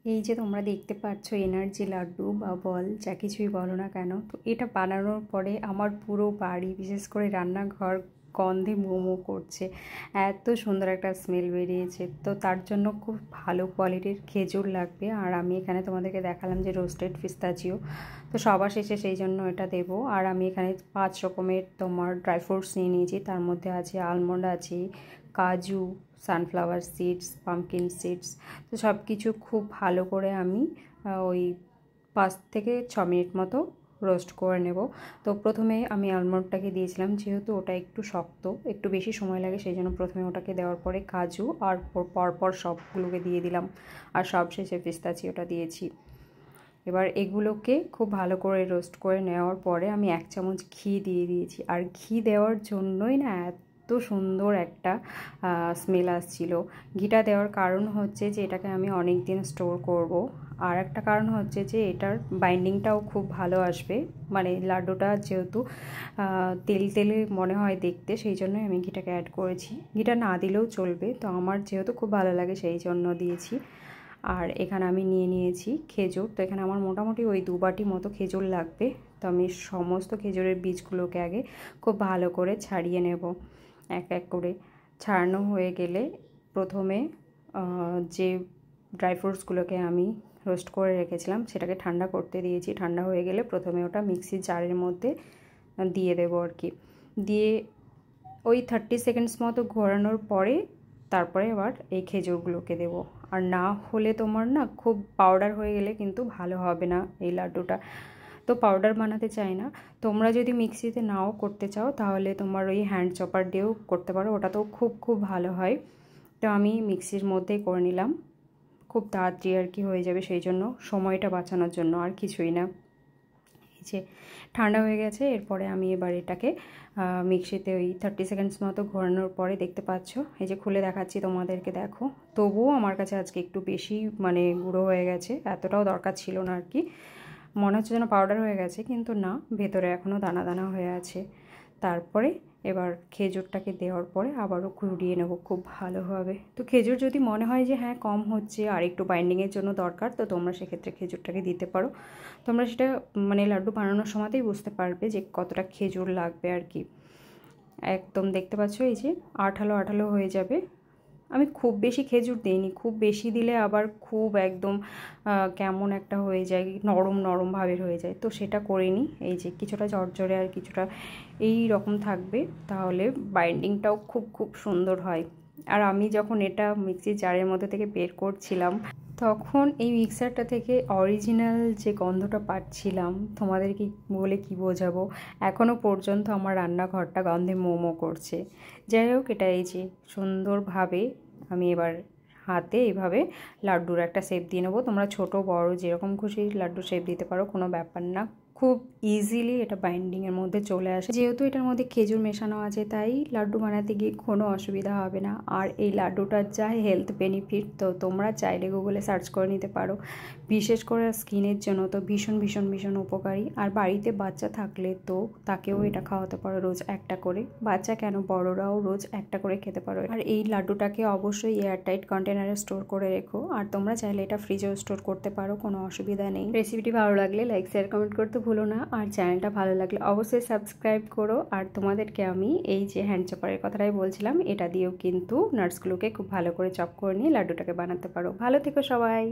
এই যে তোমরা দেখতে পাচ্ছ এনার্জি লাড্ডু বা বল যা কিছুই বলো না কেন, তো এটা বানানোর পরে আমার পুরো বাড়ি বিশেষ করে রান্নাঘর গন্ধে মোমো করছে। এত সুন্দর একটা স্মেল বেরিয়েছে। তো তার জন্য খুব ভালো কোয়ালিটির খেজুর লাগবে। আর আমি এখানে তোমাদেরকে দেখালাম যে রোস্টেড পিস্তাচিও, তো সবার শেষে সেই জন্য এটা দেবো। আর আমি এখানে 5 রকমের তোমার ড্রাই ফ্রুটস নিয়ে নিয়েছি। তার মধ্যে আছে আলমন্ড, আছে কাজু, সানফ্লাওয়ার সিডস, পামকিন সিডস। তো সব কিছু খুব ভালো করে আমি ওই 5 থেকে 6 মিনিট মতো রোস্ট করে নেব। তো প্রথমে আমি আলমন্ডটাকে দিয়েছিলাম, যেহেতু ওটা একটু শক্ত, একটু বেশি সময় লাগে, সেই জন্য প্রথমে ওটাকে দেওয়ার পরে কাজু আর পরপর সবগুলোকে দিয়ে দিলাম। আর সবশেষে পিস্তাচিওটা দিয়েছি। এবার এগুলোকে খুব ভালো করে রোস্ট করে নেওয়ার পরে আমি 1 চামচ ঘি দিয়ে দিয়েছি। আর ঘি দেওয়ার জন্যই না এত সুন্দর একটা স্মেল আসছিল। ঘিটা দেওয়ার কারণ হচ্ছে যে এটাকে আমি অনেক দিন স্টোর করব। আর একটা কারণ হচ্ছে যে এটার বাইন্ডিংটাও খুব ভালো আসবে, মানে লাড্ডুটা যেহেতু তেল তেলে মনে হয় দেখতে, সেই জন্যই আমি ঘিটাকে অ্যাড করেছি। ঘিটা না দিলেও চলবে, তো আমার যেহেতু খুব ভালো লাগে সেই জন্য দিয়েছি। আর এখানে আমি নিয়ে নিয়েছি খেজুর। তো এখানে আমার মোটামুটি ওই 2 বাটি মতো খেজুর লাগবে। তো আমি সমস্ত খেজুরের বীজগুলোকে আগে খুব ভালো করে ছাড়িয়ে নেব। এক এক করে ছাড়ানো হয়ে গেলে প্রথমে যে ড্রাই ফ্রুটসগুলোকে আমি রোস্ট করে রেখেছিলাম সেটাকে ঠান্ডা করতে দিয়েছি। ঠান্ডা হয়ে গেলে প্রথমে ওটা মিক্সির জারের মধ্যে দিয়ে দেবো আর কি। দিয়ে ওই 30 সেকেন্ডস মতো ঘোরানোর পরে তারপরে আবার এই খেজুরগুলোকে দেবো। আর না হলে তোমার না খুব পাউডার হয়ে গেলে কিন্তু ভালো হবে না এই লাড্ডুটা। তো পাউডার বানাতে চাই না। তোমরা যদি মিক্সিতে নাও করতে চাও তাহলে তোমার ওই হ্যান্ড চপার দিয়েও করতে পারো, ওটাতেও খুব খুব ভালো হয়। তো আমি মিক্সির মধ্যেই করে নিলাম, খুব তাড়াতাড়ি আর কি হয়ে যাবে, সেই জন্য সময়টা বাঁচানোর জন্য, আর কিছুই না। এই যে ঠান্ডা হয়ে গেছে, এরপরে আমি এবার এটাকে মিক্সিতে ওই 30 সেকেন্ডস মতো ঘোরানোর পরে দেখতে পাচ্ছ, এই যে খুলে দেখাচ্ছি তোমাদেরকে, দেখো। তবুও আমার কাছে আজকে একটু বেশি মানে গুঁড়ো হয়ে গেছে, এতটাও দরকার ছিল না আর কি। মনে হচ্ছে যেন পাউডার হয়ে গেছে, কিন্তু না, ভেতরে এখনও দানা দানা হয়ে আছে। তারপরে এবার খেজুরটাকে দেওয়ার পরে আবারও ঘুরিয়ে নেব খুব ভালোভাবে। তো খেজুর যদি মনে হয় যে হ্যাঁ কম হচ্ছে আর একটু বাইন্ডিংয়ের জন্য দরকার, তো তোমরা সেক্ষেত্রে খেজুরটাকে দিতে পারো। তোমরা সেটা মানে লাড্ডু বানানোর সময়তেই বুঝতে পারবে যে কতটা খেজুর লাগবে আর কি। একদম দেখতে পাচ্ছ এই যে আঠালো আঠালো হয়ে যাবে। আমি খুব বেশি খেজুর দিইনি, খুব বেশি দিলে আবার খুব একদম কেমন একটা হয়ে যায়, নরম নরম ভাবের হয়ে যায়, তো সেটা করিনি। এই যে কিছুটা ঝরঝরে আর কিছুটা এই রকম থাকবে, তাহলে বাইন্ডিংটাও খুব খুব সুন্দর হয়। আর আমি যখন এটা মিক্সির জারের মধ্যে থেকে বের করছিলাম, তখন এই মিক্সারটা থেকে অরিজিনাল যে গন্ধটা পাচ্ছিলাম, তোমাদেরকে বলে কি বোঝাবো, এখনও পর্যন্ত আমার রান্নাঘরটা গন্ধে মোমো করছে। যাই হোক, এটা এই যে সুন্দরভাবে আমি এবার হাতে এইভাবে লাড্ডুর একটা শেপ দিয়ে নেবো। তোমরা ছোট বড় যেরকম খুশি লাড্ডুর শেপ দিতে পারো, কোনো ব্যাপার না। খুব ইজিলি এটা বাইন্ডিংয়ের মধ্যে চলে আসে, যেহেতু এটার মধ্যে খেজুর মেশানো আছে, তাই লাড্ডু বানাতে গিয়ে কোনো অসুবিধা হবে না। আর এই লাড্ডুটার যা হেলথ বেনিফিট, তো তোমরা চাইলে গুগলে সার্চ করে নিতে পারো। বিশেষ করে স্কিনের জন্য তো ভীষণ ভীষণ ভীষণ উপকারী। আর বাড়িতে বাচ্চা থাকলে তো তাকেও এটা খাওয়াতে পারো রোজ একটা করে। বাচ্চা কেন, বড়রাও রোজ একটা করে খেতে পারো। আর এই লাড্ডুটাকে অবশ্যই এয়ারটাইট কন্টেনারে স্টোর করে রেখো। আর তোমরা চাইলে এটা ফ্রিজেও স্টোর করতে পারো, কোনো অসুবিধা নেই। রেসিপিটি ভালো লাগলে লাইক শেয়ার কমেন্ট করতে ভুলো না। আর চ্যানেলটা ভালো লাগলে অবশ্যই সাবস্ক্রাইব করো। আর তোমাদেরকে আমি এই যে হ্যান্ড চপারের কথাটাই বলছিলাম, এটা দিয়েও কিন্তু নাটসগুলোকে খুব ভালো করে চপ করে নিয়ে লাড্ডুটাকে বানাতে পারো। ভালো থেকো সবাই।